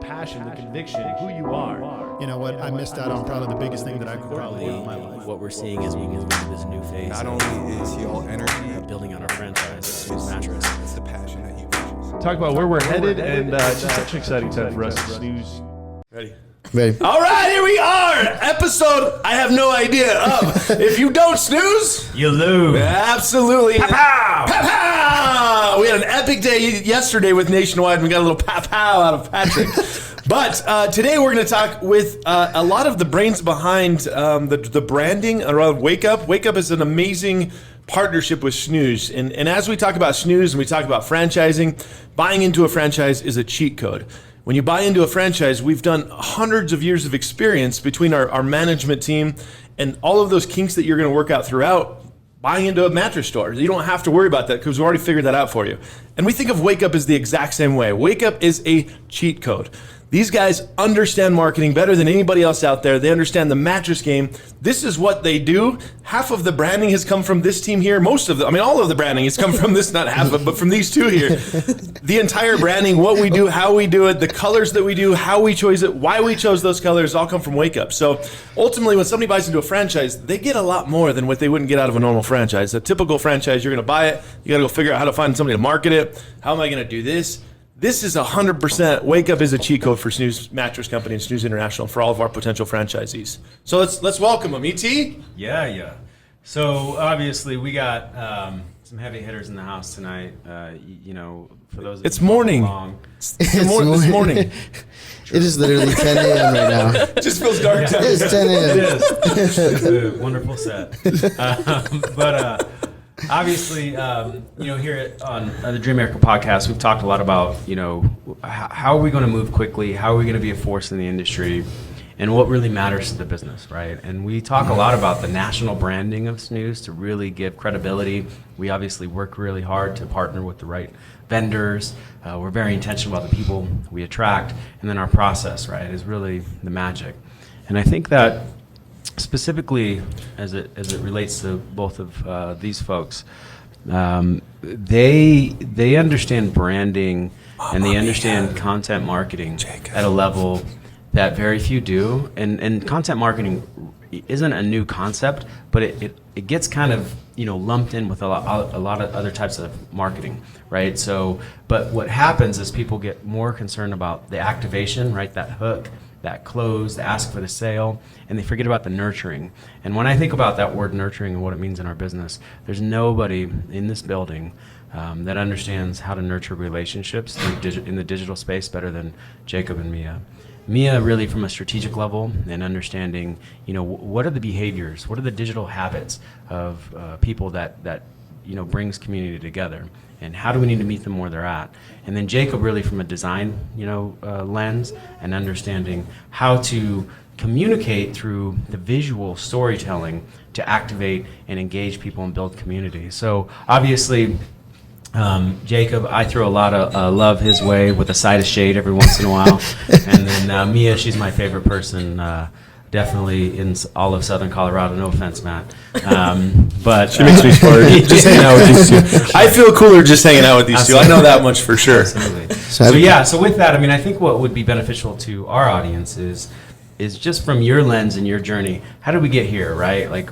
passion, the conviction, who you are. You know what? I missed out on probably the biggest thing that I could probably do in my life. What we're seeing is we move into this new phase. Not only is he all energy, building on our franchise, Snooze Mattress. it's the passion that he pushes. Talk about where we're headed, and it's just such an exciting time for us to Snooze. Ready? All right, here we are. Episode I have no idea of. If you don't snooze, You lose. absolutely. Pow! Pow! We had an epic day yesterday with Nationwide, and we got a little pow out of Patrick. But today we're going to talk with a lot of the brains behind the branding around Wake Up. Wake Up is an amazing partnership with Snooze. And as we talk about Snooze and we talk about franchising, buying into a franchise is a cheat code. When you buy into a franchise, we've done hundreds of years of experience between our management team and all of those kinks that you're going to work out throughout buying into a mattress store. You don't have to worry about that because we've already figured that out for you. And we think of Wake Up as the exact same way. Wake Up is a cheat code. These guys understand marketing better than anybody else out there. They understand the mattress game. This is what they do. Half of the branding has come from this team here. Most of all of the branding has come from this, not half of it, but from these two here. The entire branding, what we do, how we do it, the colors that we do, how we chose it, why we chose those colors, all come from Wake Up. So ultimately, when somebody buys into a franchise, they get a lot more than what they wouldn't get out of a normal franchise. A typical franchise, you're going to buy it. You got to go figure out how to find somebody to market it. How am I going to do this? This is 100%. Wake Up is a cheat code for Snooze Mattress Company and Snooze International for all of our potential franchisees. So let's welcome them. ET? Yeah. So obviously we got some heavy hitters in the house tonight. For those of It's you morning. along, This morning. It is literally 10 a.m. right now. It just feels dark time. It's 10 it a.m. is. It's a wonderful set. Obviously, here on the Dream America podcast, we've talked a lot about, how are we going to move quickly? How are we going to be a force in the industry? And what really matters to the business, right? And we talk a lot about the national branding of Snooze to really give credibility. We obviously work really hard to partner with the right vendors. We're very intentional about the people we attract. And then our process, right, is really the magic. And I think that specifically as it relates to both of these folks, they understand branding and they understand content marketing at a level that very few do. And content marketing isn't a new concept, but it gets kind of lumped in with a lot of other types of marketing, right? So, but what happens is people get more concerned about the activation, right? That hook, that close, the ask for the sale, and they forget about the nurturing. And when I think about that word nurturing and what it means in our business, there's nobody in this building that understands how to nurture relationships in the digital space better than Jacob and Mia. Mia really from a strategic level and understanding, what are the behaviors, what are the digital habits of people that brings community together, and how do we need to meet them where they're at? And then Jacob really from a design, lens and understanding how to communicate through the visual storytelling to activate and engage people and build community. So obviously, Jacob, I throw a lot of love his way with a side of shade every once in a while. And then Mia, she's my favorite person, definitely in all of Southern Colorado. No offense, Matt. But She makes me fart just hanging out with these two. I feel cooler just hanging out with these two. I know that much for sure. Absolutely. So with that, I think what would be beneficial to our audience is just from your lens and your journey, how did we get here, right? Like,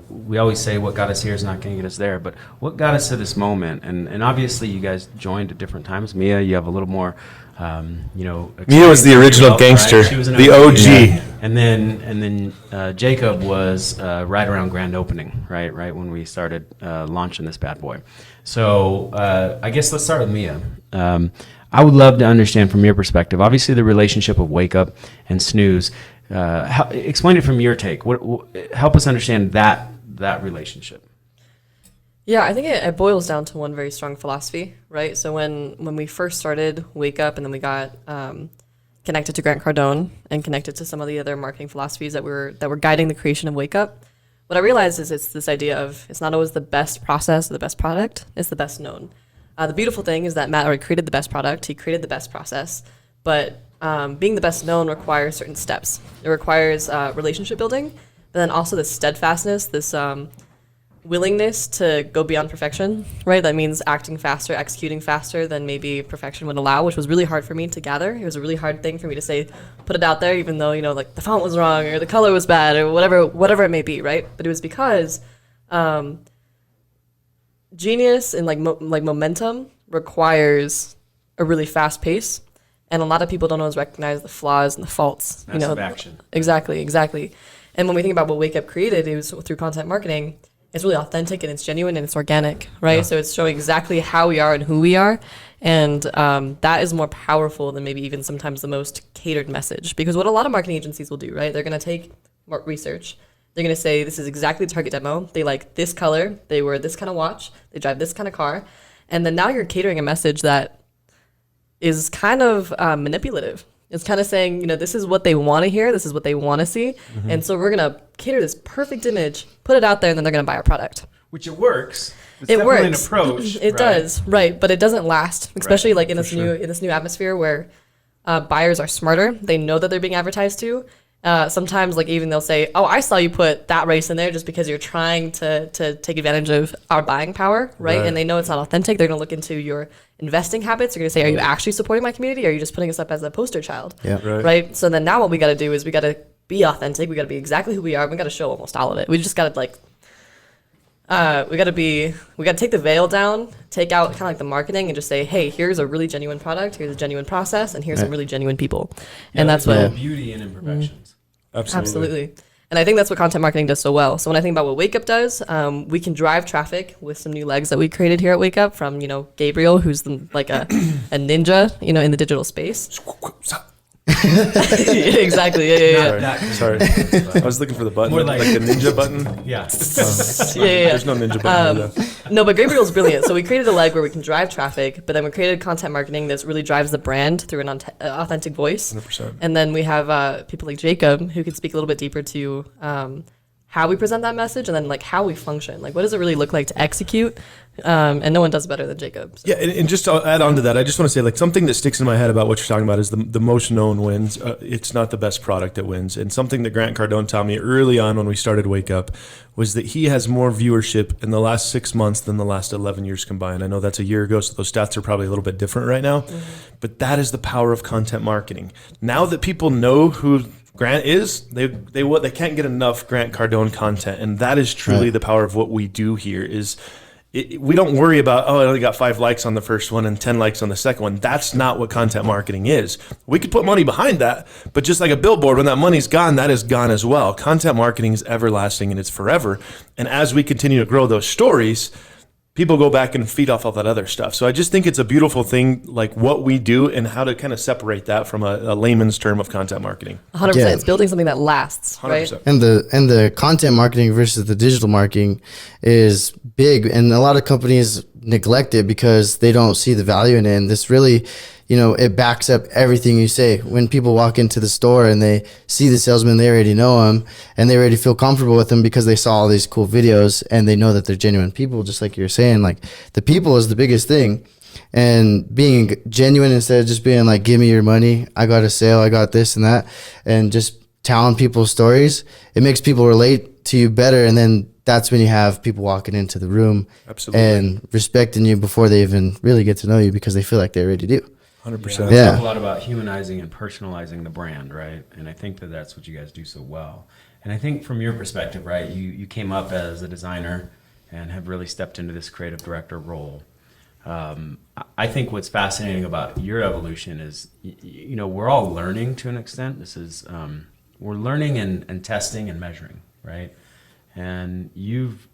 we always say what got us here is not going to get us there, but what got us to this moment? And obviously you guys joined at different times. Mia, you have a little more, Mia was the original gangster, right? She was the OG. Yeah. And then Jacob was right around grand opening, right when we started launching this bad boy. So I guess let's start with Mia. I would love to understand from your perspective, obviously the relationship of Wake Up and Snooze. Explain it from your take. Help us understand that relationship. Yeah, I think it boils down to one very strong philosophy, right? So when we first started Wake Up and then we got connected to Grant Cardone and connected to some of the other marketing philosophies that were guiding the creation of Wake Up, what I realized is it's this idea of it's not always the best process or the best product, it's the best known. The beautiful thing is that Matt already created the best product, he created the best process, but being the best known requires certain steps. It requires relationship building, but then also this steadfastness, this willingness to go beyond perfection, right? That means acting faster, executing faster than maybe perfection would allow, which was really hard for me to gather. It was a really hard thing for me to say, put it out there, even though, like the font was wrong or the color was bad or whatever it may be, right? But it was because genius and like momentum requires a really fast pace. And a lot of people don't always recognize the flaws and the faults. Massive action. Exactly. And when we think about what Wake Up created, it was through content marketing. It's really authentic and it's genuine and it's organic, right? Yeah. So it's showing exactly how we are and who we are. And that is more powerful than maybe even sometimes the most catered message. Because what a lot of marketing agencies will do, right? They're going to take research. They're going to say, this is exactly the target demo. They like this color. They wear this kind of watch. They drive this kind of car. And then now you're catering a message that is kind of manipulative. It's kind of saying, this is what they want to hear. This is what they want to see. Mm-hmm. And so we're going to cater this perfect image, put it out there, and then they're going to buy our product. Which it works. It works. An approach. It does, right. But it doesn't last, especially like in this new atmosphere where buyers are smarter. They know that they're being advertised to. Sometimes like even they'll say, oh, I saw you put that race in there just because you're trying to take advantage of our buying power, right? And they know it's not authentic. They're going to look into your investing habits. They're going to say, are you actually supporting my community? Or are you just putting us up as a poster child? Yeah. Right. So then now what we got to do is we got to be authentic. We got to be exactly who we are. We got to show almost all of it. We just got to like, we got to take the veil down, take out kind of like the marketing and just say, hey, here's a really genuine product. Here's a genuine process. And here's some really genuine people. And that's what beauty and imperfections. Absolutely. And I think that's what content marketing does so well. So when I think about what Wake Up does, we can drive traffic with some new legs that we created here at Wake Up from, Gabriel, who's like a ninja, in the digital space. Exactly. Yeah. Sorry. I was looking for the button, like a ninja button. Yeah. There's no ninja button. No, but Gabriel's brilliant. So we created a leg where we can drive traffic, but then we created content marketing that really drives the brand through an authentic voice. 100%. And then we have people like Jacob who could speak a little bit deeper to how we present that message and then like how we function. Like what does it really look like to execute? And no one does better than Jacob. So. Yeah, and just to add on to that, I just want to say like something that sticks in my head about what you're talking about is the most known wins. It's not the best product that wins. And something that Grant Cardone taught me early on when we started Wake Up was that he has more viewership in the last 6 months than the last 11 years combined. I know that's a year ago, so those stats are probably a little bit different right now. Mm-hmm. But that is the power of content marketing. Now that people know who Grant is, they can't get enough Grant Cardone content, and that is truly the power of what we do here. We don't worry about, I only got 5 likes on the first one and 10 likes on the second one. That's not what content marketing is. We could put money behind that, but just like a billboard, when that money's gone, that is gone as well. Content marketing is everlasting and it's forever. And as we continue to grow those stories, people go back and feed off all that other stuff. So I just think it's a beautiful thing, like what we do and how to kind of separate that from a layman's term of content marketing. 100%. Yeah. It's building something that lasts, 100%. Right? And the content marketing versus the digital marketing is big. And a lot of companies neglect it because they don't see the value in it. And this really, it backs up everything you say. When people walk into the store and they see the salesman, they already know him and they already feel comfortable with him because they saw all these cool videos and they know that they're genuine people, just like you're saying. Like the people is the biggest thing. And being genuine instead of just being like, give me your money, I got a sale, I got this and that, and just telling people's stories, it makes people relate to you better. And then that's when you have people walking into the room and respecting you before they even really get to know you because they feel like they already do. 100%. Yeah. Talk a lot about humanizing and personalizing the brand, right? And I think that that's what you guys do so well. And I think from your perspective, right, you came up as a designer and have really stepped into this creative director role. I think what's fascinating about your evolution is, we're all learning to an extent. This is, we're learning and testing and measuring, right? And you've,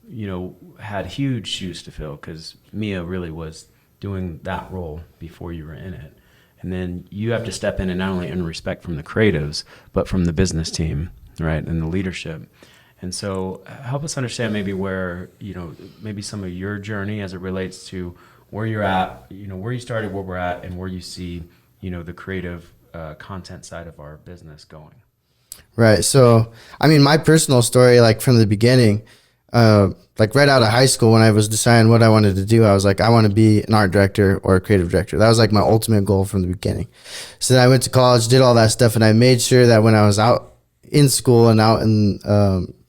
had huge shoes to fill because Mia really was doing that role before you were in it. And then you have to step in and not only earn respect from the creatives, but from the business team, right, and the leadership. And so help us understand maybe where, maybe some of your journey as it relates to where you're at, where you started, where we're at, and where you see, the creative content side of our business going. Right. So, my personal story, like from the beginning, like right out of high school when I was deciding what I wanted to do, I was like, I want to be an art director or a creative director. That was like my ultimate goal from the beginning. So then I went to college, did all that stuff, and I made sure that when I was out in school and out in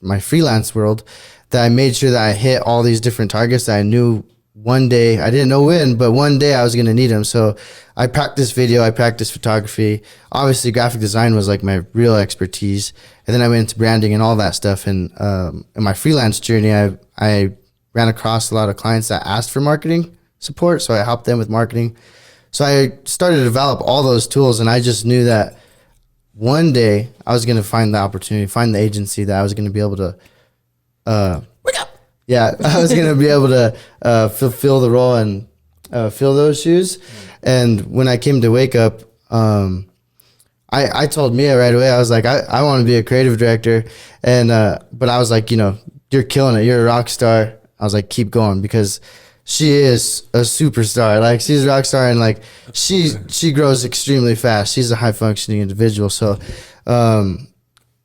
my freelance world, that I made sure that I hit all these different targets that I knew one day, I didn't know when, but one day I was going to need them. So I practiced video, I practiced photography. Obviously, graphic design was like my real expertise. And then I went into branding and all that stuff. And in my freelance journey, I ran across a lot of clients that asked for marketing support. So I helped them with marketing. So I started to develop all those tools. And I just knew that one day I was going to find the opportunity, find the agency that I was going to be able to wake up. Yeah, I was going to be able to fulfill the role and fill those shoes. And when I came to Wake Up, I told Mia right away, I was like, I want to be a creative director. And but I was like, you're killing it. You're a rock star. I was like, keep going, because she is a superstar. Like, she's a rock star, and like she grows extremely fast. She's a high functioning individual. So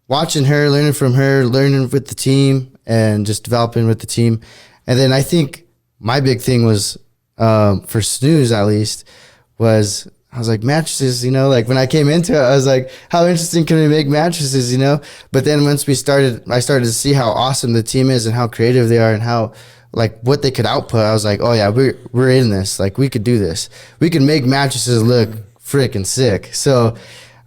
watching her, learning from her, learning with the team, and just developing with the team. And then I think my big thing was, for Snooze at least, was I was like, mattresses, like when I came into it, I was like, how interesting can we make mattresses, But then once I started to see how awesome the team is and how creative they are and how, like, what they could output. I was like, oh yeah, we're in this. Like, we could do this. We could make mattresses look freaking sick. So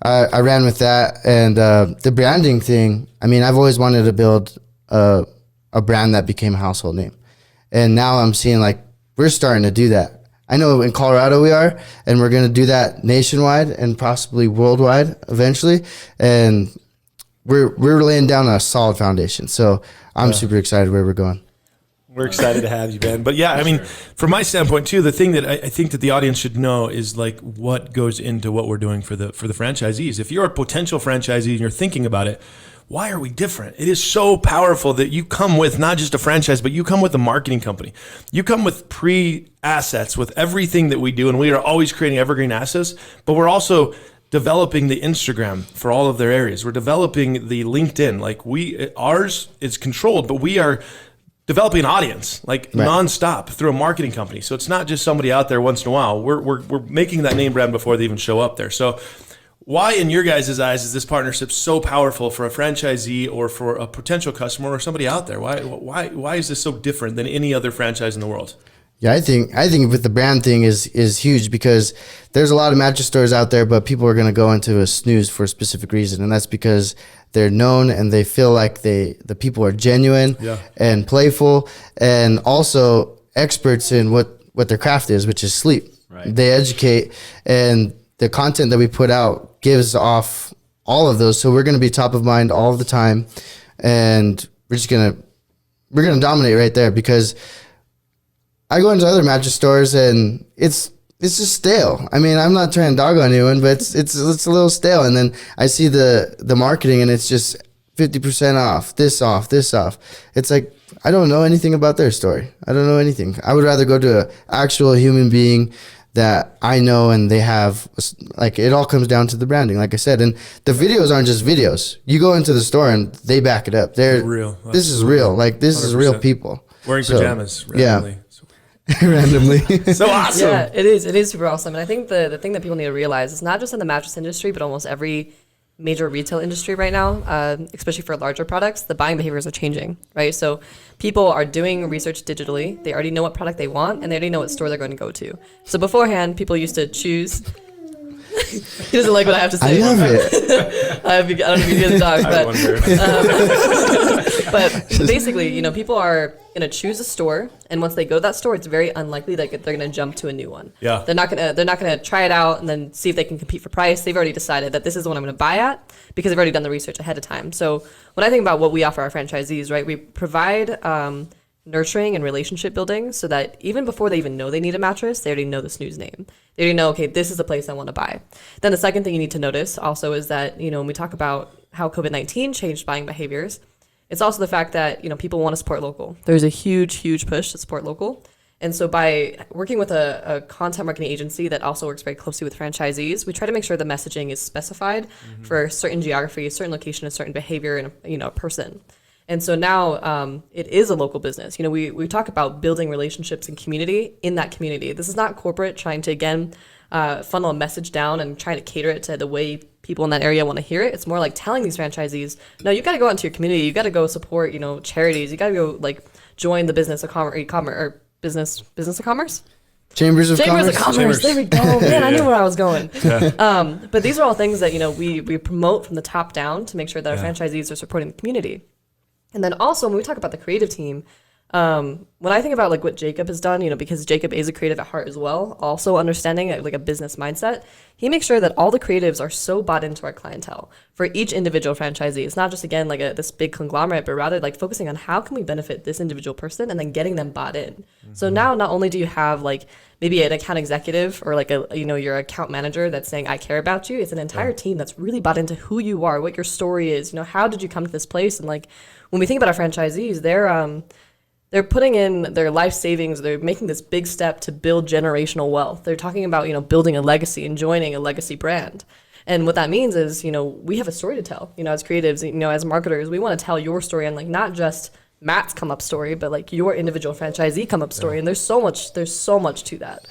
I ran with that. And the branding thing, I mean, I've always wanted to build a brand that became a household name. And now I'm seeing, like, we're starting to do that. I know in Colorado we are, and we're going to do that nationwide and possibly worldwide eventually. And we're laying down a solid foundation. So I'm super excited where we're going. We're excited to have you, Ben. But yeah, I mean, from my standpoint too, the thing that I think that the audience should know is, like, what goes into what we're doing for the franchisees. If you're a potential franchisee and you're thinking about it, why are we different? It is so powerful that you come with not just a franchise, but you come with a marketing company. You come with pre-assets with everything that we do, and we are always creating evergreen assets, but we're also developing the Instagram for all of their areas. We're developing the LinkedIn. Like, ours is controlled, but we are developing an audience, like, nonstop through a marketing company. So it's not just somebody out there once in a while. We're making that name brand before they even show up there. So why, in your guys' eyes, is this partnership so powerful for a franchisee or for a potential customer or somebody out there? Why is this so different than any other franchise in the world? Yeah, I think with the brand thing is huge, because there's a lot of mattress stores out there, but people are going to go into a Snooze for a specific reason, and that's because they're known and they feel like the people are genuine and playful, and also experts in what their craft is, which is sleep. Right. They educate, and the content that we put out gives off all of those. So we're going to be top of mind all the time, and we're going to dominate right there, because I go into other mattress stores and it's just stale. I mean, I'm not trying to dog on anyone, but it's a little stale. And then I see the marketing, and it's just 50% off, this off, this off. It's like, I don't know anything about their story. I don't know anything. I would rather go to an actual human being that I know, and they have, like, it all comes down to the branding, like I said. And the videos aren't just videos. You go into the store and they back it up. They're real. This is real. Like, this 100%. Is real people. Wearing pajamas randomly. Yeah. Randomly. So awesome. Yeah, it is. It is super awesome. And I think the thing that people need to realize is not just in the mattress industry, but almost every major retail industry right now, especially for larger products, the buying behaviors are changing, right? So people are doing research digitally. They already know what product they want, and they already know what store they're going to go to. So beforehand, people used to choose. He doesn't like what I have to say. I love it. I don't know if you hear the dog, but basically, people are going to choose a store, and once they go to that store, it's very unlikely that they're going to jump to a new one. Yeah, they're not going to try it out and then see if they can compete for price. They've already decided that this is the one I'm going to buy at, because they've already done the research ahead of time. So when I think about what we offer our franchisees, right, we provide nurturing and relationship building, so that even before they even know they need a mattress, they already know the Snooze name. They already know, okay, this is the place I want to buy. Then the second thing you need to notice also is that, when we talk about how COVID-19 changed buying behaviors, it's also the fact that, people want to support local. There's a huge, huge push to support local. And so by working with a content marketing agency that also works very closely with franchisees, we try to make sure the messaging is specified for a certain geography, a certain location, a certain behavior, and a person. And so now it is a local business. We talk about building relationships and community in that community. This is not corporate trying to, again, funnel a message down and trying to cater it to the way people in that area want to hear it. It's more like telling these franchisees, no, you got to go out into your community. You got to go support, charities. You got to go like join the business of commerce, or business of commerce. Chambers of Chambers Commerce. of Commerce. There we go. Man, I knew where I was going. But these are all things that we promote from the top down to make sure that our franchisees are supporting the community. And then also when we talk about the creative team, when I think about like what Jacob has done, because Jacob is a creative at heart as well, also understanding like a business mindset, he makes sure that all the creatives are so bought into our clientele for each individual franchisee. It's not just, again, like this big conglomerate, but rather like focusing on how can we benefit this individual person and then getting them bought in. Mm-hmm. So now not only do you have like maybe an account executive or like your account manager that's saying, I care about you. It's an entire team that's really bought into who you are, what your story is, how did you come to this place? And like, when we think about our franchisees, they're putting in their life savings. They're making this big step to build generational wealth. They're talking about, building a legacy and joining a legacy brand. And what that means is, we have a story to tell, as creatives, as marketers, we want to tell your story and like not just Matt's come up story, but like your individual franchisee come up story. And there's so much to that.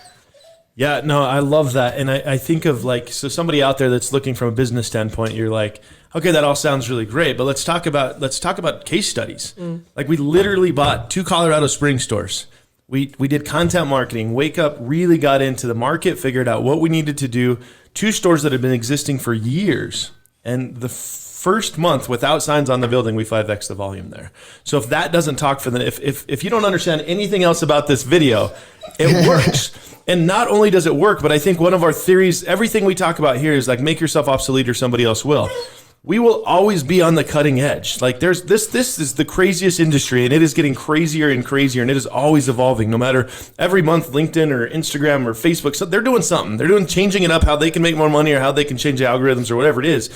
Yeah, no, I love that. And I think of like, so somebody out there that's looking from a business standpoint, you're like, okay, that all sounds really great, but let's talk about case studies. Like we literally bought 2 Colorado Springs stores. We did content marketing. Wake Up really got into the market, figured out what we needed to do. 2 stores that had been existing for years. And the first month without signs on the building, we 5x the volume there. So if that doesn't talk for them, if you don't understand anything else about this video, it works. And not only does it work, but I think one of our theories, everything we talk about here is like make yourself obsolete or somebody else will. We will always be on the cutting edge. Like this is the craziest industry, and it is getting crazier and crazier, and it is always evolving. No matter every month, LinkedIn or Instagram or Facebook, so they're doing something. They're changing it up, how they can make more money or how they can change the algorithms or whatever it is.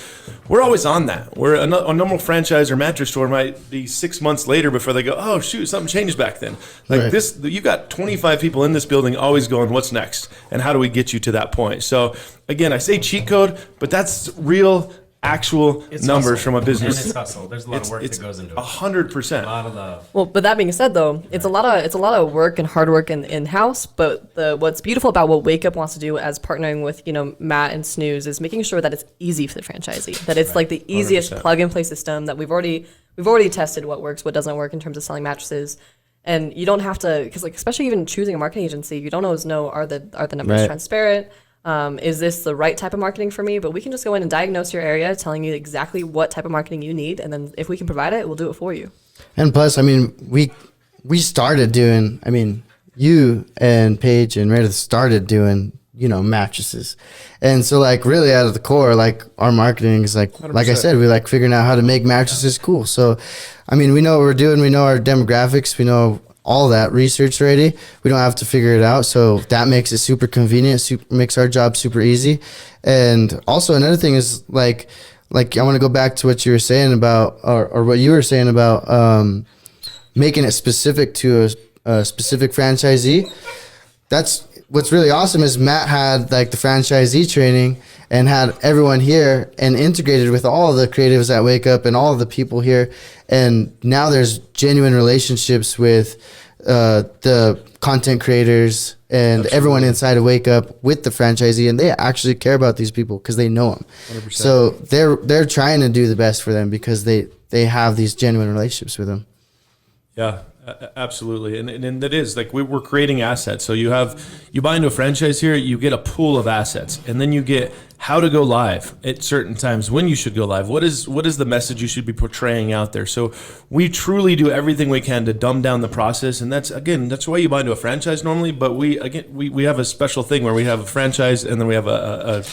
We're always on that. Where a normal franchise or mattress store might be 6 months later before they go, oh shoot, something changed back then. Like right. This, you got 25 people in this building always going, what's next, and how do we get you to that point? So again, I say cheat code, but that's real. Actual It's numbers hustle. from a business. And it's hustle. There's a lot of work that goes into it. 100%. A lot of love. Well, but that being said, though, it's a lot of work and hard work in house. But what's beautiful about what Wake Up wants to do as partnering with Matt and Snooze is making sure that it's easy for the franchisee, that it's like the easiest 100%. plug and play system that we've already tested what works, what doesn't work in terms of selling mattresses. And you don't have to, because like especially even choosing a marketing agency, you don't always know are the numbers Right. transparent. Is this the right type of marketing for me? But we can just go in and diagnose your area, telling you exactly what type of marketing you need. And then if we can provide it, we'll do it for you. And plus, I mean, we started doing, I mean, you and Paige and Meredith started doing, mattresses. And so like really out of the core, like our marketing is like I said, we like figuring out how to make mattresses cool. So, I mean, we know what we're doing. We know our demographics. We know all that research already. We don't have to figure it out. So that makes it super convenient, makes our job super easy. And also another thing is like I want to go back to what you were saying about, or what you were saying about making it specific to a specific franchisee. That's what's really awesome is Matt had like the franchisee training and had everyone here and integrated with all the creatives at Wake Up and all of the people here. And now there's genuine relationships with the content creators and everyone inside of Wake Up with the franchisee, and they actually care about these people because they know them. 100%. So they're trying to do the best for them because they have these genuine relationships with them. Yeah, absolutely. And that is like we're creating assets. So you buy into a franchise here, you get a pool of assets, and then you get how to go live at certain times, when you should go live. What is the message you should be portraying out there? So we truly do everything we can to dumb down the process. And that's why you buy into a franchise normally. But we have a special thing where we have a franchise and then we have a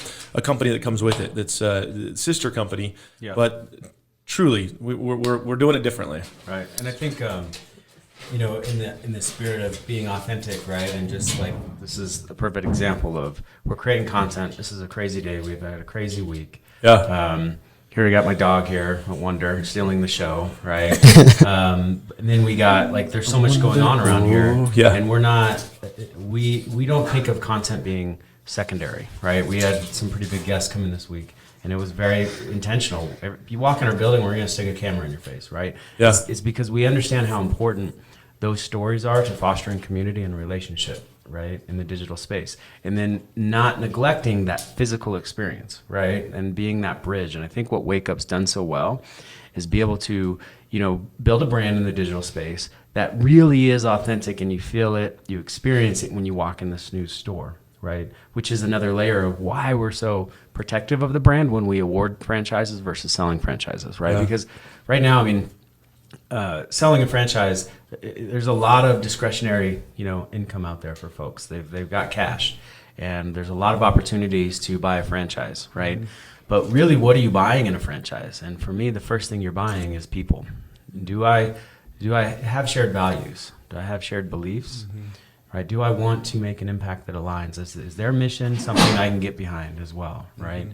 company that comes with it. That's a sister company. Yeah. But truly, we're doing it differently. Right. And I think, in the spirit of being authentic, right? And just like, this is a perfect example of we're creating content. This is a crazy day. We've had a crazy week. Yeah. Here we got my dog here, Wonder, stealing the show, right? And then we got there's so much going on around here. Yeah. And we're not, we don't think of content being secondary, right? We had some pretty big guests come in this week. And it was very intentional. If you walk in our building, we're going to stick a camera in your face, right? Yeah. It's because we understand how important those stories are to fostering community and relationship, right, in the digital space, and then not neglecting that physical experience, right, and being that bridge. And I think what Wake Up's done so well is be able to, build a brand in the digital space that really is authentic, and you feel it, you experience it when you walk in the Snooze store, right? Which is another layer of why we're so protective of the brand when we award franchises versus selling franchises, right? Yeah. Because right now, selling a franchise, there's a lot of discretionary, income out there for folks. They've got cash, and there's a lot of opportunities to buy a franchise, right? But really, what are you buying in a franchise? And for me, the first thing you're buying is people. Do I have shared values? Do I have shared beliefs? Right? Do I want to make an impact that aligns? Is their mission something I can get behind as well? Right?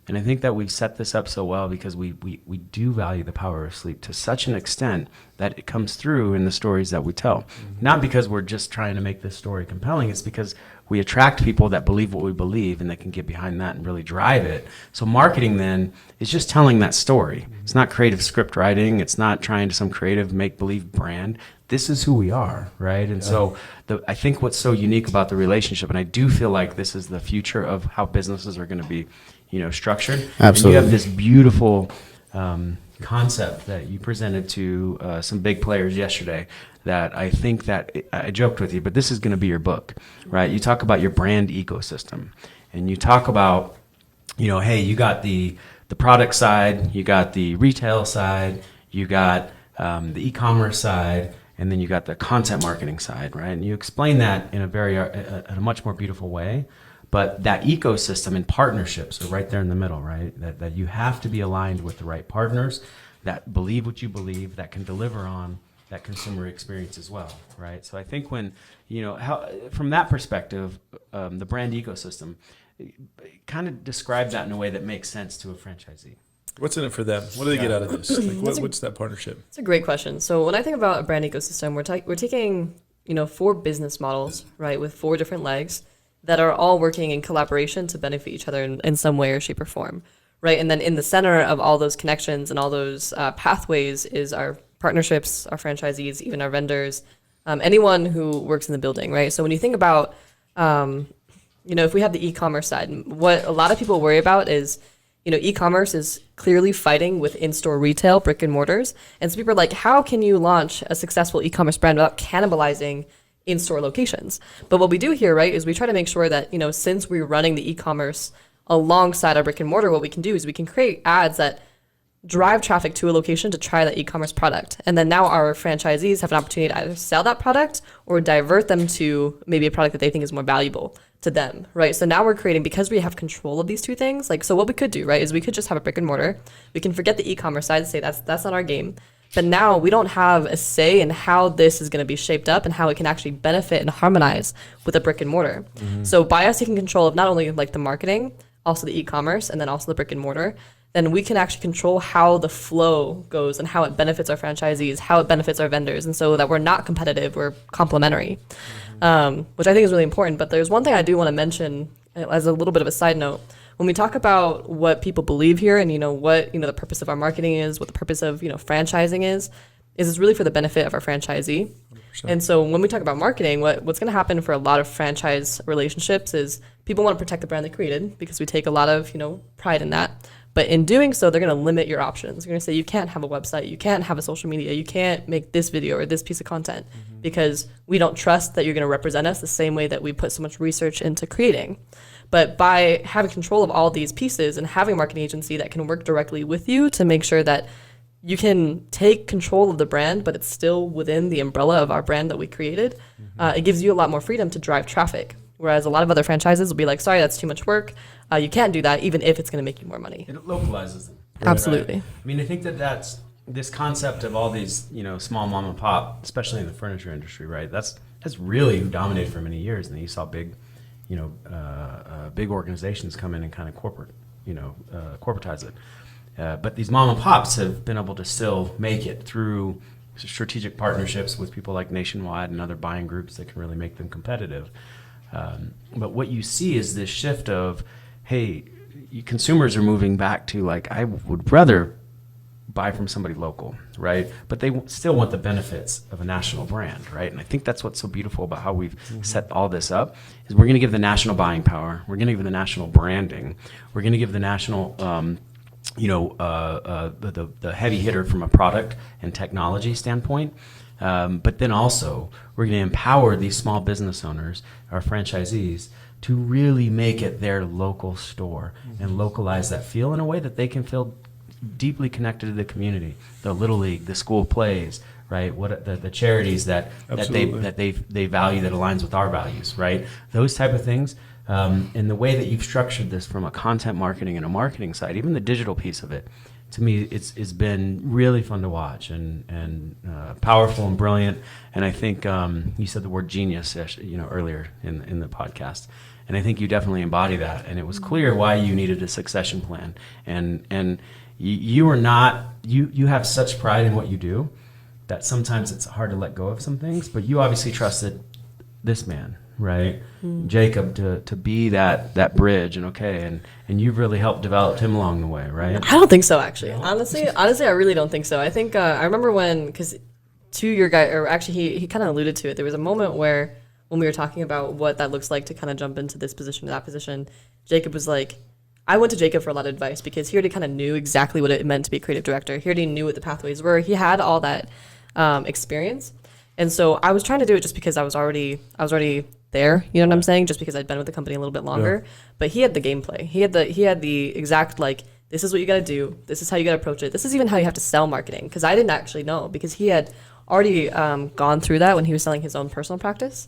And I think that we've set this up so well because we do value the power of sleep to such an extent that it comes through in the stories that we tell. Not because we're just trying to make this story compelling, it's because we attract people that believe what we believe and that can get behind that and really drive it. So marketing then is just telling that story. It's not creative script writing. It's not trying to some creative make-believe brand. This is who we are, right? And so I think what's so unique about the relationship, and I do feel like this is the future of how businesses are going to be structured. Absolutely. And you have this beautiful concept that you presented to some big players yesterday that I think that I joked with you, but this is going to be your book, right? You talk about your brand ecosystem, and you talk about, hey, you got the product side, you got the retail side, you got the e-commerce side, and then you got the content marketing side, right? And you explain that in a much more beautiful way. But that ecosystem and partnerships are right there in the middle, right? That you have to be aligned with the right partners that believe what you believe, that can deliver on that consumer experience as well, right? So I think when, from that perspective, the brand ecosystem, kind of describe that in a way that makes sense to a franchisee. What's in it for them? What do they get out of this? What's that partnership? It's a great question. So when I think about a brand ecosystem, we're taking 4 business models, right, with 4 different legs that are all working in collaboration to benefit each other in some way or shape or form, right? And then in the center of all those connections and all those pathways is our partnerships, our franchisees, even our vendors, anyone who works in the building, right? So when you think about, if we have the e-commerce side, what a lot of people worry about is, e-commerce is clearly fighting with in-store retail, brick and mortars. And so people are like, how can you launch a successful e-commerce brand without cannibalizing in-store locations? But what we do here, right, is we try to make sure that, since we're running the e-commerce alongside our brick and mortar, what we can do is we can create ads that drive traffic to a location to try that e-commerce product. And then now our franchisees have an opportunity to either sell that product or divert them to maybe a product that they think is more valuable to them, right? So now we're creating, because we have control of these 2 things, so what we could do, right, is we could just have a brick and mortar. We can forget the e-commerce side and say that's not our game. But now we don't have a say in how this is going to be shaped up and how it can actually benefit and harmonize with a brick and mortar. So by us taking control of not only the marketing, also the e-commerce, and then also the brick and mortar, then we can actually control how the flow goes and how it benefits our franchisees, how it benefits our vendors, and so that we're not competitive, we're complementary, which I think is really important. But there's one thing I do want to mention as a little bit of a side note. When we talk about what people believe here and, what, the purpose of our marketing is, what the purpose of, franchising is it's really for the benefit of our franchisee. 100%. And so when we talk about marketing, what's going to happen for a lot of franchise relationships is people want to protect the brand they created because we take a lot of, pride in that. But in doing so, they're going to limit your options. They're going to say, you can't have a website, you can't have a social media, you can't make this video or this piece of content because we don't trust that you're going to represent us the same way that we put so much research into creating. But by having control of all these pieces and having a marketing agency that can work directly with you to make sure that you can take control of the brand, but it's still within the umbrella of our brand that we created, it gives you a lot more freedom to drive traffic. Whereas a lot of other franchises will be like, sorry, that's too much work. You can't do that, even if it's going to make you more money. It localizes them. Absolutely. Right? I mean, I think that's this concept of all these, small mom and pop, especially in the furniture industry, right? That's really who dominated for many years. And then you saw big organizations come in and kind of corporatize it. But these mom and pops have been able to still make it through strategic partnerships with people like Nationwide and other buying groups that can really make them competitive. But what you see is this shift of, hey, consumers are moving back to I would rather buy from somebody local, right? But they still want the benefits of a national brand, right? And I think that's what's so beautiful about how we've set all this up is we're going to give the national buying power. We're going to give the national branding. We're going to give the national, the heavy hitter from a product and technology standpoint. But then also we're going to empower these small business owners, our franchisees, to really make it their local store and localize that feel in a way that they can feel deeply connected to the community, the little league, the school plays, right? What the charities that they value that aligns with our values, right? Those type of things. And the way that you've structured this from a content marketing and a marketing side, even the digital piece of it, to me, it's been really fun to watch and powerful and brilliant. And I think you said the word genius, earlier in the podcast, and I think you definitely embody that. And it was clear why you needed a succession plan. And you are not you have such pride in what you do that sometimes it's hard to let go of some things. But you obviously trusted this man, right, Jacob, to be that bridge, and you've really helped develop him along the way, right? I don't think so, actually. Honestly, I really don't think so. I think I remember because to your guy, or actually he kind of alluded to it. There was a moment where when we were talking about what that looks like to kind of jump into this position to that position, Jacob was like, I went to Jacob for a lot of advice because he already kind of knew exactly what it meant to be a creative director. He already knew what the pathways were. He had all that experience. And so I was trying to do it just because I was already there, you know what I'm saying? Just because I'd been with the company a little bit longer. Yeah. But he had the gameplay. He had the exact, like, this is what you got to do. This is how you got to approach it. This is even how you have to sell marketing. Because I didn't actually know, because he had already gone through that when he was selling his own personal practice.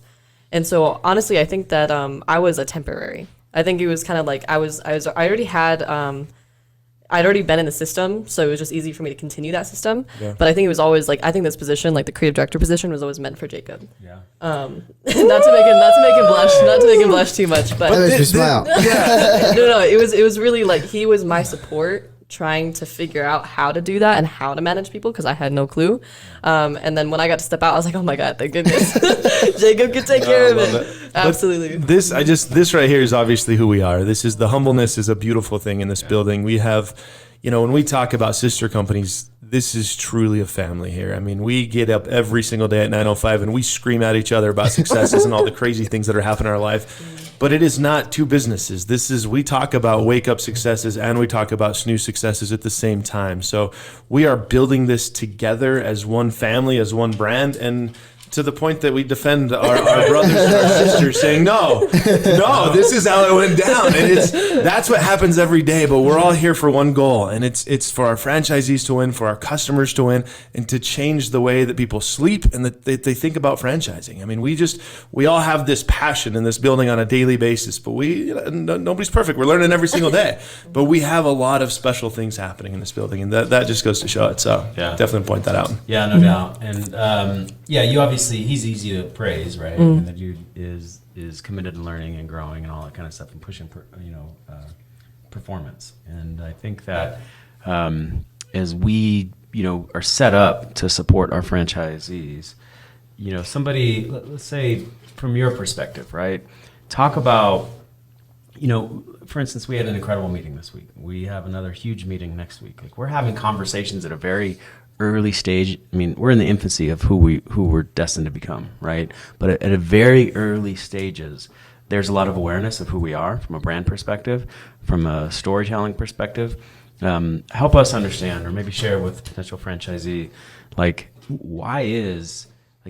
And so honestly, I think that I was a temporary. I think it was kind of like I already had I'd already been in the system, so it was just easy for me to continue that system. Yeah. But I think it was always like, I think this position, like the creative director position, was always meant for Jacob. Yeah. Not to make him blush too much, but that makes me smile. Yeah. No. It was really like he was my support, trying to figure out how to do that and how to manage people, because I had no clue. And then when I got to step out, I was like, oh my God, thank goodness. Jacob can take care of it. Absolutely. This right here is obviously who we are. The humbleness is a beautiful thing in this building. We have, when we talk about sister companies, this is truly a family here. I mean, we get up every single day at 9:05 and we scream at each other about successes and all the crazy things that are happening in our life. But it is not two businesses. We talk about Wake Up successes and we talk about Snooze successes at the same time. So we are building this together as one family, as one brand, and to the point that we defend our brothers and our sisters, saying, no, this is how it went down. And that's what happens every day, but we're all here for one goal, and it's for our franchisees to win, for our customers to win, and to change the way that people sleep and that they think about franchising. I mean, we all have this passion in this building on a daily basis, but nobody's perfect. We're learning every single day, but we have a lot of special things happening in this building, and that just goes to show it. So definitely point that out. Yeah, no doubt. And you obviously, he's easy to praise, right? And that dude is committed to learning and growing and all that kind of stuff and pushing, performance. And I think that as we, are set up to support our franchisees, somebody, let's say from your perspective, right? Talk about, for instance, we had an incredible meeting this week. We have another huge meeting next week. Like, we're having conversations at a very early stage. I mean, we're in the infancy of who we're destined to become, right? But at a very early stages, there's a lot of awareness of who we are from a brand perspective, from a storytelling perspective. Help us understand, or maybe share with potential franchisee, like,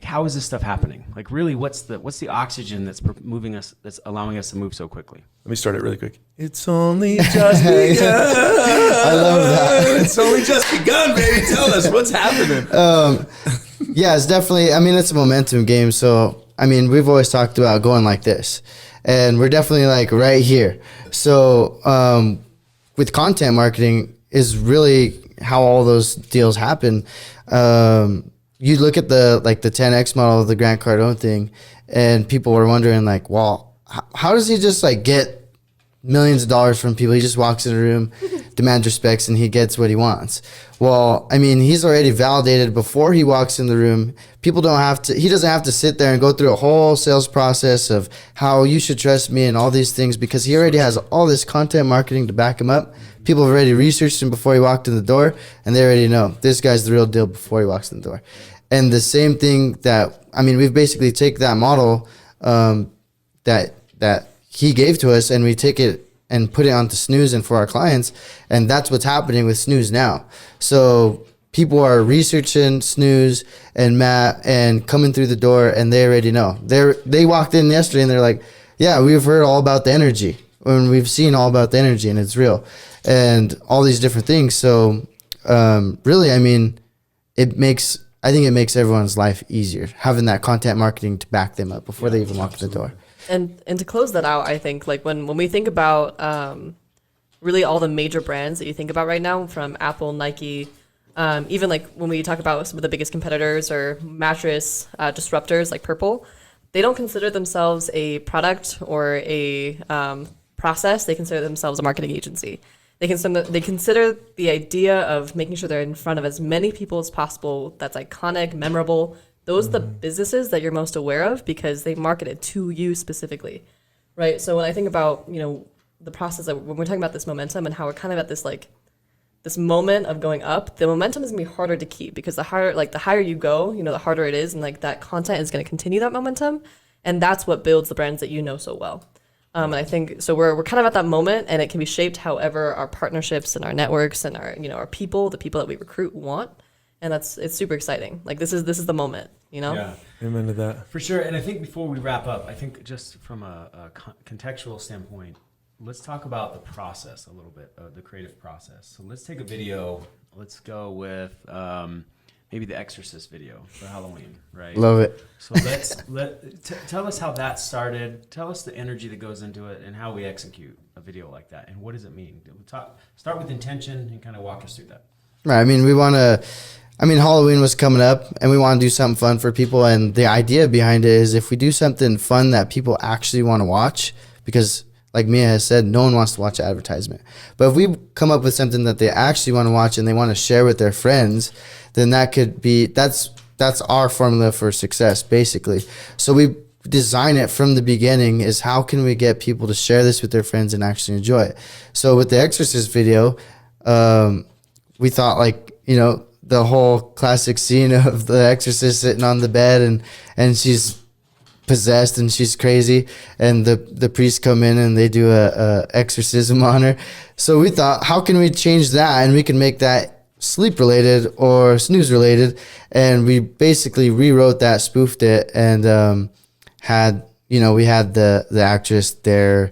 how is this stuff happening? Like, really, what's the oxygen that's moving us, that's allowing us to move so quickly? Let me start it really quick. It's only just begun. I love that. It's only just begun, baby. Tell us what's happening. Yeah, it's definitely, it's a momentum game. So, we've always talked about going like this, and we're definitely like right here. So, with content marketing is really how all those deals happen. You look at the 10X model of the Grant Cardone thing, and people were wondering, like, well, how does he just like get millions of dollars from people. He just walks in a room, demands respects, and he gets what he wants. Well, I mean, he's already validated before he walks in the room. He doesn't have to sit there and go through a whole sales process of how you should trust me and all these things, because he already has all this content marketing to back him up. People have already researched him before he walked in the door, and they already know this guy's the real deal before he walks in the door. And the same thing we've basically take that model that he gave to us, and we take it and put it onto Snooze and for our clients, and that's what's happening with Snooze now. So people are researching Snooze and Matt and coming through the door, and they already know. They walked in yesterday and they're like, yeah, we've heard all about the energy, and we've seen all about the energy, and it's real, and all these different things. So really, I mean, I think it makes everyone's life easier having that content marketing to back them up before they even walk in the door. And to close that out, I think like when we think about really all the major brands that you think about right now, from Apple, Nike, even like when we talk about some of the biggest competitors or mattress disruptors like Purple, they don't consider themselves a product or a process. They consider themselves a marketing agency. They consider the idea of making sure they're in front of as many people as possible that's iconic, memorable. Those are the businesses that you're most aware of because they marketed to you specifically, right? So when I think about, the process that when we're talking about this momentum and how we're kind of at this this moment of going up, the momentum is gonna be harder to keep because the higher you go, the harder it is, and like that content is gonna continue that momentum, and that's what builds the brands that you know so well. And I think so. We're kind of at that moment, and it can be shaped however our partnerships and our networks and our our people, the people that we recruit want. And it's super exciting. Like this is the moment, Yeah, amen to that. For sure. And I think before we wrap up, I think just from a contextual standpoint, let's talk about the process a little bit, the creative process. So let's take a video. Let's go with maybe the Exorcist video for Halloween, right? Love it. So tell us how that started. Tell us the energy that goes into it and how we execute a video like that. And what does it mean? Start with intention and kind of walk us through that. Right. Halloween was coming up, and we want to do something fun for people. And the idea behind it is if we do something fun that people actually want to watch, because like Mia has said, no one wants to watch advertisement. But if we come up with something that they actually want to watch and they want to share with their friends, then that's our formula for success, basically. So we design it from the beginning is how can we get people to share this with their friends and actually enjoy it. So with the Exorcist video, we thought the whole classic scene of the Exorcist sitting on the bed and she's possessed and she's crazy, and the priests come in and they do a exorcism on her. So we thought, how can we change that and we can make that sleep related or snooze related? And we basically rewrote that, spoofed it, and we had the actress there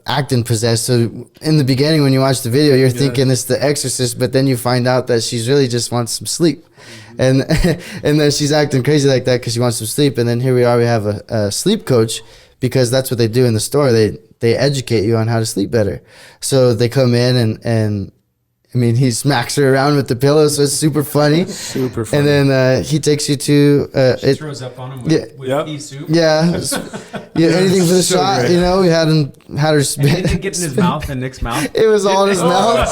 acting possessed. So in the beginning, when you watch the video, you're thinking it's the Exorcist, but then you find out that she's really just wants some sleep, and then she's acting crazy like that because she wants some sleep. And then here we are, we have a sleep coach, because that's what they do in the store. They educate you on how to sleep better. So they come in and he smacks her around with the pillow, so it's super funny. Super funny. And then he takes you to... she throws up on him with pea soup. Yeah. Anything for the So shot, great. we had her spit. And did it get in his mouth and Nick's mouth? It was all in his mouth.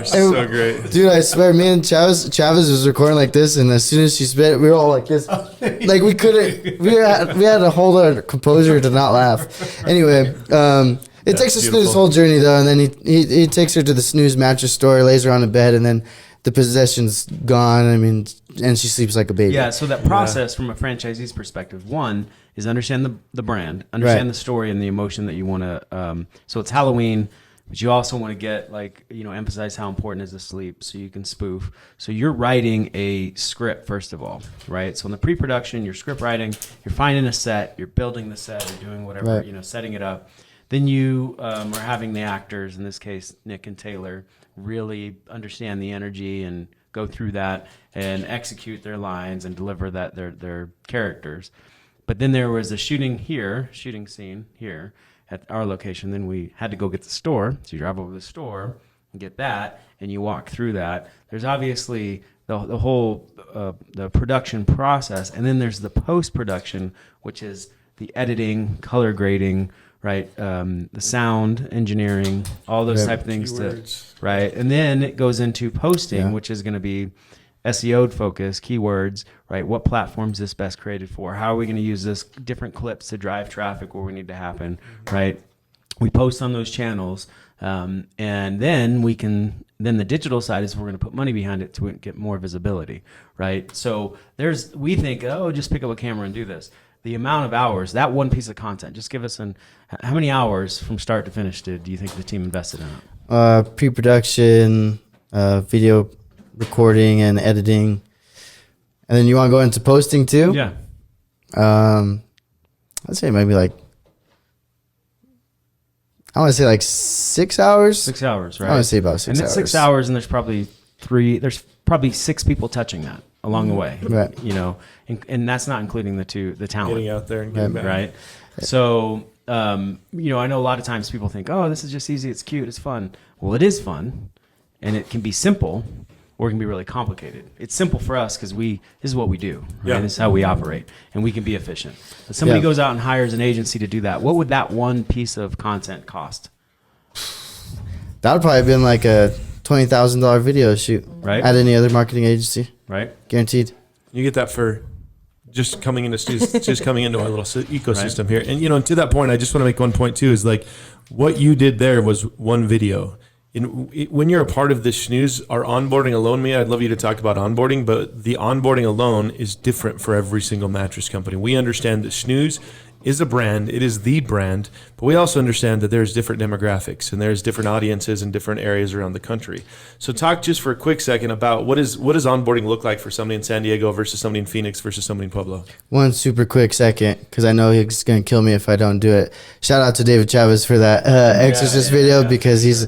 So great. Dude, I swear, me and Chavez was recording like this, and as soon as she spit, we were all like this. Like we couldn't... We had to hold our composure to not laugh. Anyway... It takes us through this whole journey, though, and then he takes her to the Snooze Mattress store, lays her on a bed, and then the possession's gone. And she sleeps like a baby. Yeah, so that process from a franchisee's perspective, one is understand the brand, understand the story and the emotion that you want to. So it's Halloween, but you also want to get emphasize how important is the sleep, so you can spoof. So you're writing a script first of all, right? So in the pre-production, you're script writing, you're finding a set, you're building the set, you're doing whatever, setting it up. Then you are having the actors, in this case, Nick and Taylor, really understand the energy and go through that and execute their lines and deliver that their characters. But then there was a shooting scene here at our location. Then we had to go get the store. So you drive over to the store and get that, and you walk through that. There's obviously the whole the production process, and then there's the post-production, which is the editing, color grading, right? The sound engineering, all those type of things, right? And then it goes into posting, which is going to be SEO focus, keywords, right? What platform is this best created for? How are we going to use this different clips to drive traffic where we need to happen, right? We post on those channels, and then then the digital side is we're going to put money behind it to get more visibility, right? So we think, just pick up a camera and do this. The amount of hours, that one piece of content, just give us how many hours from start to finish do you think the team invested in it? Pre-production, video recording and editing. And then you want to go into posting too? Yeah. I'd say maybe like 6 hours. 6 hours, right? I want to say about 6 hours. And it's 6 hours, and there's probably 6 people touching that along the way, right? And that's not including the talent Getting out there and getting back. right? So, I know a lot of times people think, oh, this is just easy, it's cute, it's fun. Well, it is fun, and it can be simple, or it can be really complicated. It's simple for us because this is what we do, right? Yeah. This is how we operate, and we can be efficient. If somebody goes out and hires an agency to do that, what would that one piece of content cost? That would probably have been like a $20,000 video shoot, Right. At any other marketing agency, Right? guaranteed. You get that for just coming into our little ecosystem here. And to that point, I just want to make one point too, is like what you did there was one video. When you're a part of this Snooze, our onboarding alone, Mia, I'd love you to talk about onboarding, but the onboarding alone is different for every single mattress company. We understand that Snooze is a brand, it is the brand, but we also understand that there's different demographics and there's different audiences in different areas around the country. So talk just for a quick second about what does onboarding look like for somebody in San Diego versus somebody in Phoenix versus somebody in Pueblo? One super quick second, because I know he's going to kill me if I don't do it. Shout out to David Chavez for that Exorcist video, because he's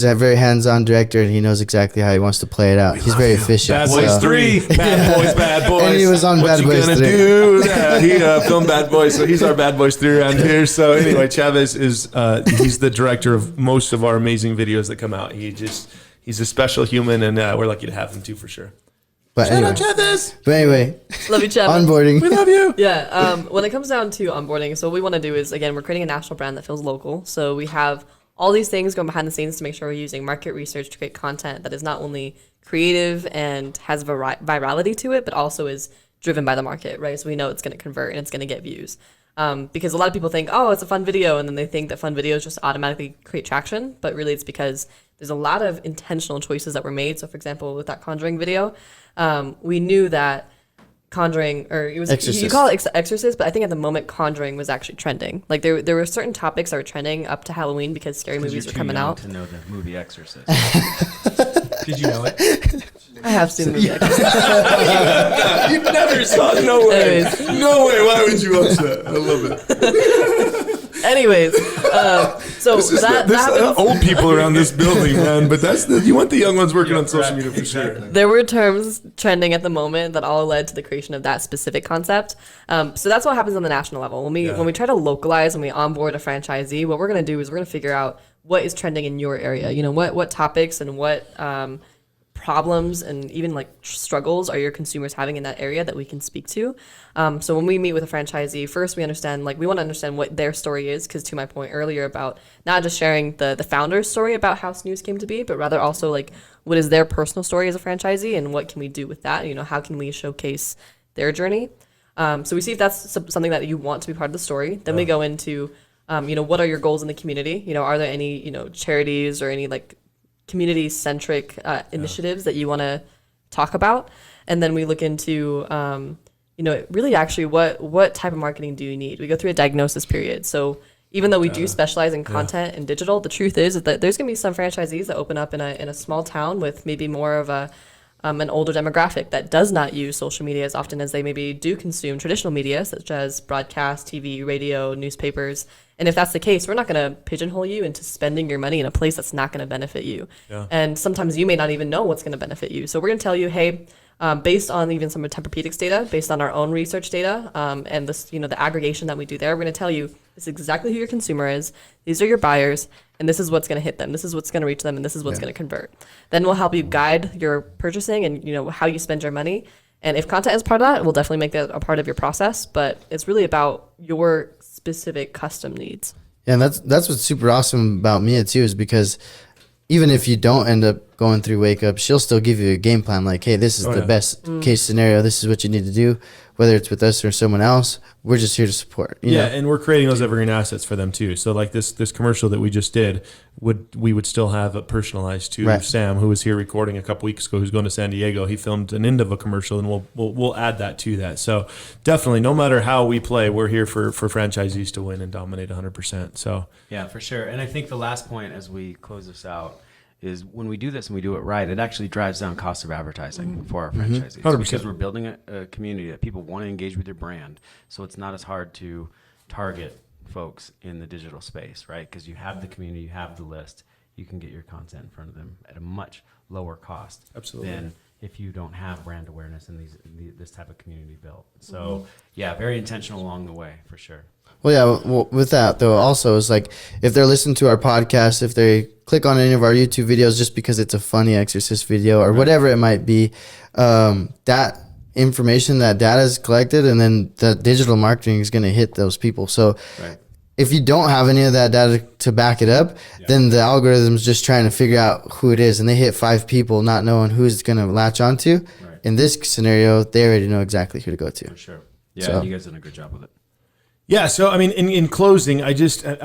a very hands-on director, and he knows exactly how he wants to play it out. He's very efficient. Bad Boys 3. Bad Boys. And he was on Bad Boys 3. Do? Yeah, he filmed Bad Boys, so he's our Bad Boys 3 around here. So anyway, Chavez is he's the director of most of our amazing videos that come out. He's a special human, and we're lucky to have him too, for sure. But Shout anyway, out Chavez. Love you, Chad. onboarding. We love you. Yeah. When it comes down to onboarding, so what we want to do is, again, we're creating a national brand that feels local. So we have all these things going behind the scenes to make sure we're using market research to create content that is not only creative and has virality to it, but also is driven by the market, right? So we know it's going to convert and it's going to get views. Because a lot of people think, oh, it's a fun video, and then they think that fun videos just automatically create traction, but really it's because there's a lot of intentional choices that were made. So for example, with that Conjuring video, we knew that Conjuring, or it was Exorcist. You call it Exorcist, but I think at the moment Conjuring was actually trending. Like there were certain topics that were trending up to Halloween because scary movies were coming out. To know the movie Exorcist. Did you know it? I have seen the movie Exorcist. You've never saw it. No way. Anyways. No way. Why would you watch that? I love it. Anyways, so This is that this happens. old people around this building, man. But you want the young ones working on social media for sure. There were terms trending at the moment that all led to the creation of that specific concept. So that's what happens on the national level. When we try to localize and we onboard a franchisee, what we're going to do is we're going to figure out what is trending in your area. What topics and what problems and even like struggles are your consumers having in that area that we can speak to. So when we meet with a franchisee, first we want to understand what their story is, because to my point earlier about not just sharing the founder's story about how Snooze came to be, but rather also like what is their personal story as a franchisee and what can we do with that? How can we showcase their journey? So we see if that's something that you want to be part of the story. Then we go into, what are your goals in the community? Are there any, charities or any like community-centric initiatives that you want to talk about? And then we look into, really actually what type of marketing do you need? We go through a diagnosis period. So even though we do specialize in content and digital, the truth is that there's going to be some franchisees that open up in a small town with maybe more of an older demographic that does not use social media as often as they maybe do consume traditional media, such as broadcast, TV, radio, newspapers. And if that's the case, we're not going to pigeonhole you into spending your money in a place that's not going to benefit you. Yeah. And sometimes you may not even know what's going to benefit you. So we're going to tell you, hey, based on even some of Tempur-Pedic's data, based on our own research data, and this, the aggregation that we do there, we're going to tell you this is exactly who your consumer is. These are your buyers, and this is what's going to hit them. This is what's going to reach them, and this is what's going to convert. Then we'll help you guide your purchasing and how you spend your money. And if content is part of that, we'll definitely make that a part of your process. But it's really about your specific custom needs. Yeah, and that's what's super awesome about Mia too, is because even if you don't end up going through Wake Up, she'll still give you a game plan like, hey, this is the best case scenario. This is what you need to do, whether it's with us or someone else. We're just here to support. You know? And we're creating those evergreen assets for them too. So like this commercial that we just did, we would still have it personalized to Sam, who was here recording a couple weeks ago, who's going to San Diego. He filmed an end of a commercial, and we'll add that to that. So definitely, no matter how we play, we're here for franchisees to win and dominate 100%. So yeah, for sure. And I think the last point as we close this out is when we do this and we do it right, it actually drives down costs of advertising for our franchisees. 100%. Because we're building a community that people want to engage with your brand. So it's not as hard to target folks in the digital space, right? Because you have the community, you have the list, you can get your content in front of them at a much lower cost than if you don't have brand awareness and this type of community built. So yeah, very intentional along the way for sure. Well, yeah, with that, though, also is like if they're listening to our podcast, if they click on any of our YouTube videos just because it's a funny exercise video or whatever it might be, that information, that data is collected, and then the digital marketing is going to hit those people. So if you don't have any of that data to back it up, then the algorithm's just trying to figure out who it is, and they hit 5 people not knowing who it's going to latch onto. Right. In this scenario, they already know exactly who to go to. For sure. Yeah, you guys did a good job with it. yeah, so I mean, in closing, I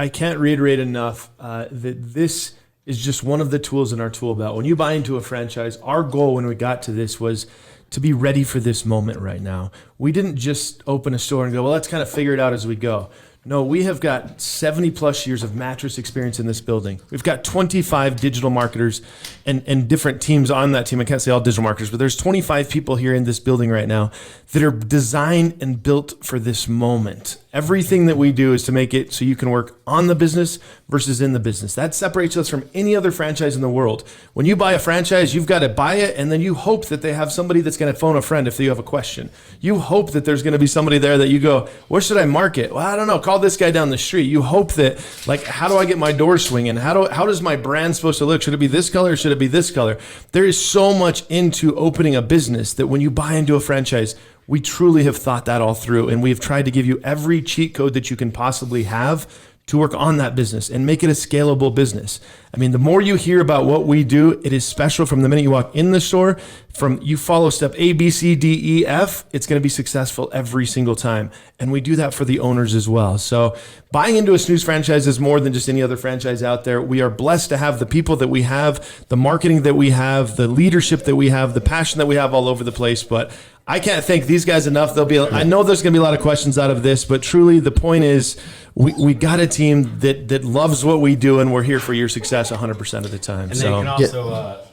can't reiterate enough that this is just one of the tools in our tool belt. When you buy into a franchise, our goal when we got to this was to be ready for this moment right now. We didn't just open a store and go, well, let's kind of figure it out as we go. No, we have got 70 plus years of mattress experience in this building. We've got 25 digital marketers and different teams on that team. I can't say all digital marketers, but there's 25 people here in this building right now that are designed and built for this moment. Everything that we do is to make it so you can work on the business versus in the business. That separates us from any other franchise in the world. When you buy a franchise, you've got to buy it, and then you hope that they have somebody that's going to phone a friend if you have a question. You hope that there's going to be somebody there that you go, where should I market? Well, I don't know. Call this guy down the street. You hope that, like, how do I get my door swinging? How does my brand supposed to look? Should it be this color or should it be this color? There is so much into opening a business that when you buy into a franchise, we truly have thought that all through, and we've tried to give you every cheat code that you can possibly have to work on that business and make it a scalable business. I mean, the more you hear about what we do, it is special from the minute you walk in the store. From you follow step A, B, C, D, E, F, it's going to be successful every single time. And we do that for the owners as well. So buying into a Snooze franchise is more than just any other franchise out there. We are blessed to have the people that we have, the marketing that we have, the leadership that we have, the passion that we have all over the place. But I can't thank these guys enough. I know there's going to be a lot of questions out of this, but truly the point is we got a team that loves what we do, and we're here for your success 100% of the time. And they can also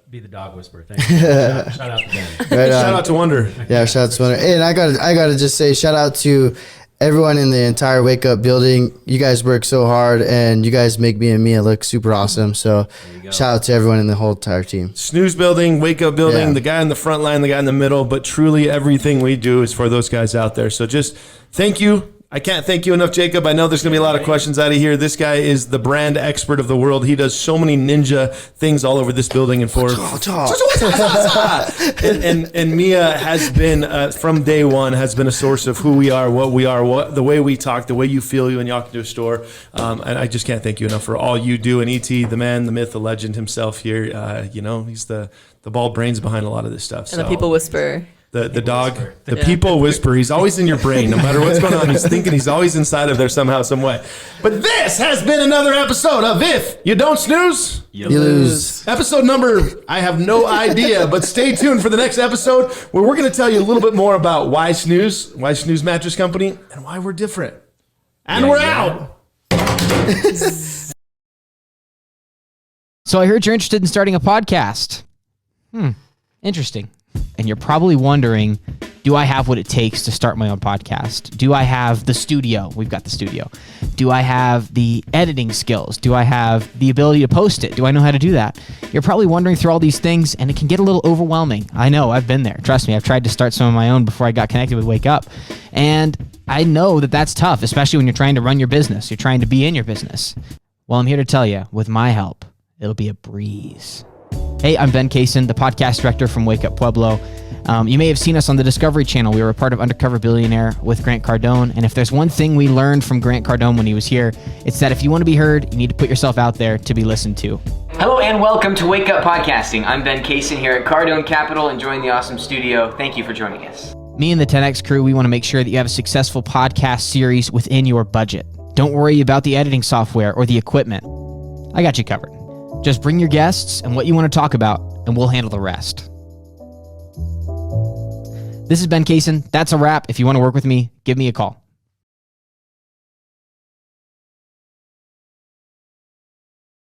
be the dog whisperer. Thank you. Shout out to them. Shout out to Wonder. Yeah, shout out to Wonder. And I gotta just say shout out to everyone in the entire Wake Up building. You guys work so hard, and you guys make me and Mia look super awesome. So shout out to everyone in the whole entire team. Snooze building, Wake Up building, the guy in the front line, the guy in the middle, but truly everything we do is for those guys out there. So just thank you. I can't thank you enough, Jacob. I know there's going to be a lot of questions out of here. This guy is the brand expert of the world. He does so many ninja things all over this building and for. and Mia has been from day one has been a source of who we are, what we are, the way we talk, the way you feel when you walk into a store. And I just can't thank you enough for all you do. And ET, the man, the myth, the legend himself here. He's the bald brains behind a lot of this stuff. And the people whisperer. The dog, the people whisper. He's always in your brain. No matter what's going on, he's thinking he's always inside of there somehow, some way. But this has been another episode of If You Don't Snooze, You lose. Episode number, I have no idea, but stay tuned for the next episode where we're going to tell you a little bit more about why Snooze Mattress Company, and why we're different. And we're out. So I heard you're interested in starting a podcast. Interesting. And you're probably wondering, do I have what it takes to start my own podcast? Do I have the studio? We've got the studio. Do I have the editing skills? Do I have the ability to post it? Do I know how to do that? You're probably wondering through all these things, and it can get a little overwhelming. I know, I've been there. Trust me, I've tried to start some of my own before I got connected with Wake Up. And I know that that's tough, especially when you're trying to run your business. You're trying to be in your business. Well, I'm here to tell you, with my help, it'll be a breeze. Hey, I'm Ben Kaysen, the podcast director from Wake Up Pueblo. You may have seen us on the Discovery Channel. We were a part of Undercover Billionaire with Grant Cardone. And if there's one thing we learned from Grant Cardone when he was here, it's that if you want to be heard, you need to put yourself out there to be listened to. Hello and welcome to Wake Up Podcasting. I'm Ben Kaysen here at Cardone Capital, enjoying the awesome studio. Thank you for joining us. Me and the 10X crew, we want to make sure that you have a successful podcast series within your budget. Don't worry about the editing software or the equipment. I got you covered. Just bring your guests and what you want to talk about, and we'll handle the rest. This is Ben Kaysen. That's a wrap. If you want to work with me, give me a call.